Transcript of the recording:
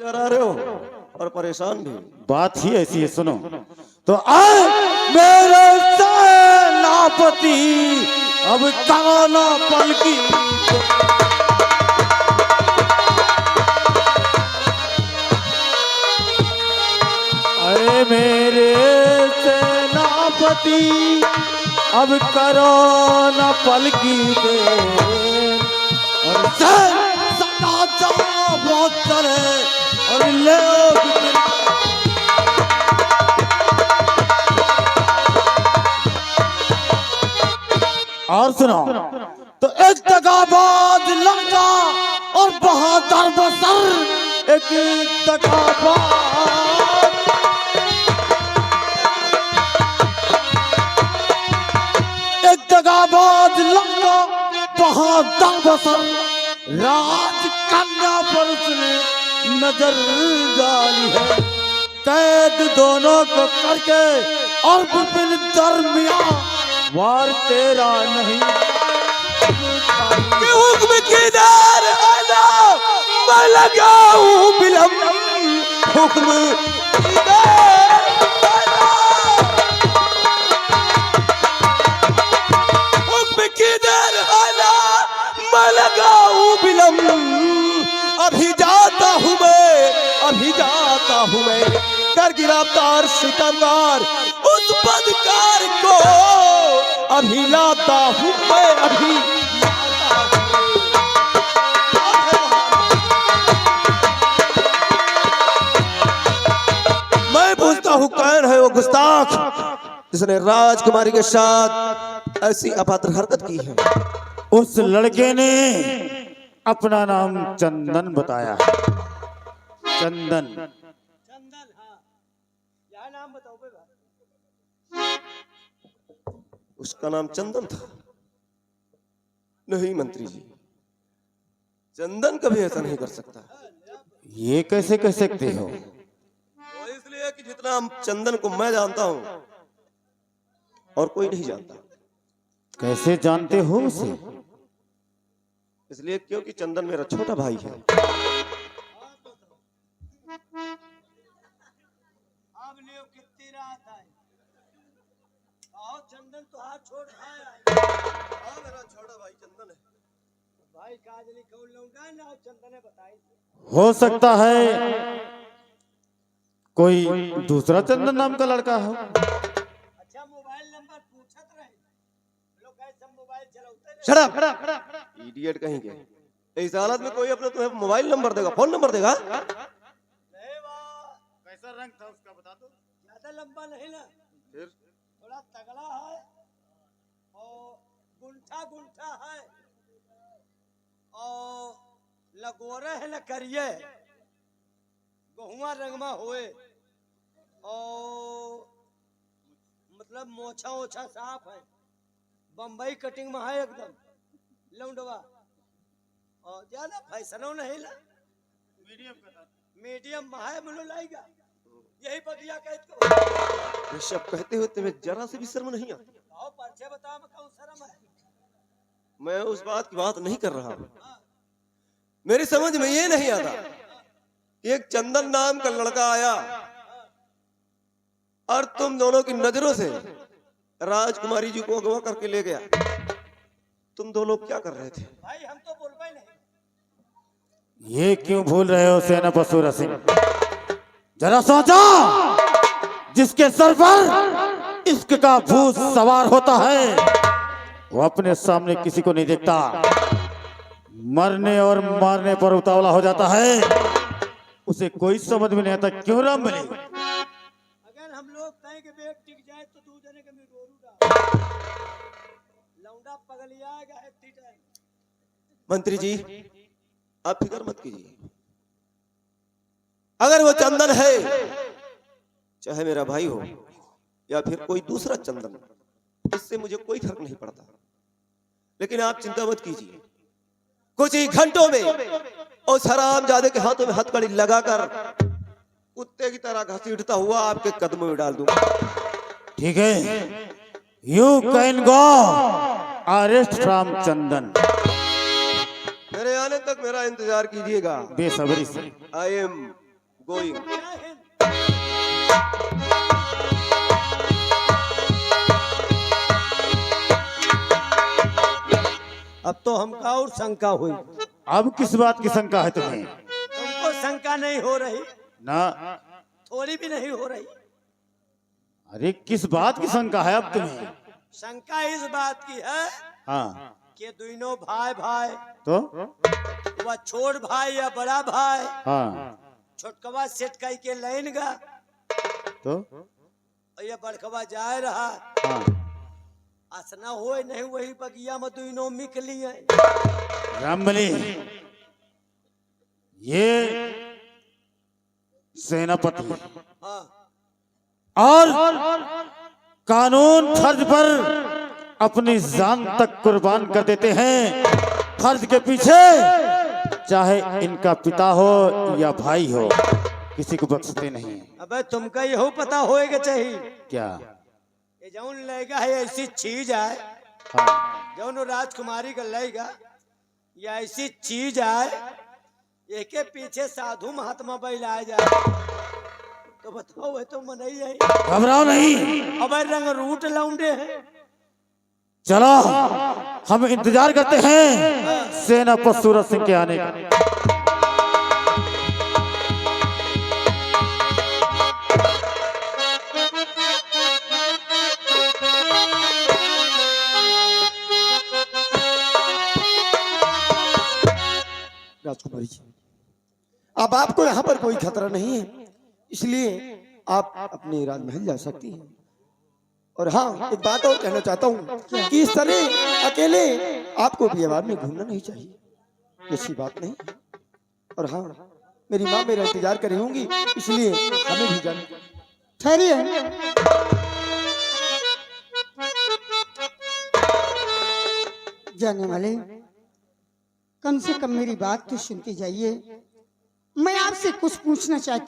करा रहे हो और परेशान भी। बात ही ऐसी है, सुनो तो आए मेरे सेनापति अब काना पलकी। अरे मेरे सेनापति अब करो न पलकी दे और सदा जाओ बहुत चले और ले और सुनो तो एक तकाबाद लंका और बहादुर बसर एक तकाबाद तगाबाद लंका बहादुर बसर राज कन्या पर उसने नजर डाली है। कैद दोनों को करके और विपिन दरमिया वार तेरा नहीं कि हुक्म की दार आना मैं लगाऊं बिलम हुक्म की दार किधर आना मैं लगाऊं बिलम अभी जाता हूँ मैं कर गिरफ्तार सितमगार उस बदकार को अभी लाता हूँ मैं अभी मैं पूछता हूँ कौन है वो गुस्ताख जिसने राजकुमारी के साथ ऐसी अभद्र हरकत की है। उस लड़के ने अपना नाम चंदन बताया। चंदन चंदन, हाँ यह नाम बताओ भाई। उसका नाम चंदन था? नहीं मंत्री जी, चंदन कभी ऐसा नहीं कर सकता। ये कैसे कह सकते हो? वो इसलिए कि जितना चंदन को मैं जानता हूँ और कोई नहीं जानता। कैसे जानते हो उसे? इसलिए क्योंकि चंदन मेरा छोटा भाई है। कितनी रात है आओ चंदन तो हाथ छोड़ खाया। हाँ मेरा छोटा भाई चंदन है। भाई काजली कौन लौंडा ना चंदन ने बताई। हो सकता है कोई दूसरा चंदन नाम का लड़का हो। अच्छा मोबाइल नंबर पूछत रहे लोग कैसे मोबाइल चलाते शट अप इडियट कहीं के। इस हालत में कोई अपना तुम्हें मोबाइल नंबर देगा, फोन नंबर देगा? नहीं वाह कैसा रंग था उसका बता दो। ज्यादा लंबा नहीं ना, फिर थोड़ा तगड़ा है और गुंठा है और लगोरे है न करिए गहुआ रंगमा हुए और मतलब मोछा ओछा साफ है, बम्बई कटिंग में है एकदम लौंडवा और ज्यादा फैसनो नहीं ला मीडियम में है मुझे लाएगा यही बदिया कहते ये सब कहते हुए तुम्हें जरा से भी शर्म नहीं आती? आओ परिचय बताओ मैं कौन शर्म है। मैं उस बात की बात नहीं कर रहा हूँ। मेरी समझ में ये नहीं आता एक चंदन नाम का लड़का आया और तुम दोनों की नजरों से राजकुमारी जी को अगवा करके ले गया। तुम दो लोग क्या कर रहे थे? भाई हम तो बोल पाए नहीं। ये क्यों भूल रहे हो सेनापति सिंह? जरा सोचो, जिसके सर पर इश्क का भूत सवार होता है वो अपने सामने किसी को नहीं देखता, मरने और मारने पर उतावला हो जाता है। उसे कोई समझ में नहीं आता क्यों राम मिले। अगर हम लोग तय के बेट टिक जाए तो दू जने के में रोरूगा लौंडा पगलियाएगा है टाइम। मंत्री जी आप फिक्र मत कीजिए, अगर वो चंदन है चाहे मेरा भाई हो या फिर कोई दूसरा चंदन, इससे मुझे कोई फर्क नहीं पड़ता। लेकिन आप चिंता मत कीजिए, कुछ ही घंटों में उस हरामजादे के हाथों में हथकड़ी लगाकर कुत्ते की तरह घसीटता हुआ आपके कदमों में डाल दूंगा। ठीक है, you can go arrest from Chandan. मेरे आने तक मेरा इंतजार कीजिएगा बेसब्री से। I am going. जय हिंद। अब तो हमका और शंका हुई। अब किस बात की शंका है तुम्हें? तुमको शंका नहीं हो रही? ना। थोड़ी भी नहीं हो रही। अरे किस बात की शंका है अब तुम्हें? शंका इस बात की है हाँ कि दोनों भाई भाई, तो वह छोट भाई या बड़ा भाई, हाँ छोटकवा सेट कई के लाइन गा तो और ये बड़कवा जाए रहा। हाँ असना होए नहीं वही बगिया में दोनों मिकली है। रामबली, ये सेनापति हाँ और कानून फर्ज पर अपनी जान तक कुर्बान कर देते हैं। फर्ज के पीछे चाहे इनका पिता हो या भाई हो, किसी को बख्शते नहीं। अबे तुमका यहो पता होएगा चाहिए क्या? ये जौन लेगा है ऐसी चीज है, हाँ जौन राजकुमारी का लेगा ये ऐसी चीज है, एक पीछे साधु महात्मा बैलाए जाए तो बताओ है तो मनई है। घबराओ नहीं, अब रंग रूट लौंडे हैं। चलो हम इंतजार करते हैं सेनापति सूरज सिंह के आने का। राजकुमारी जी, अब आपको यहाँ पर कोई खतरा नहीं है, इसलिए आप अपने राजमहल जा सकती हैं। और हाँ, एक बात और कहना चाहता हूँ कि इस तरह अकेले आपको बियाबान में घूमना नहीं चाहिए, ऐसी बात नहीं। और हाँ, मेरी माँ मेरा इंतजार कर रही होंगी, इसलिए हमें भी जाना। ठहरिए, जाने वाले कम से कम मेरी बात तो सुनते जाइए। मैं आपसे कुछ पूछना चाहती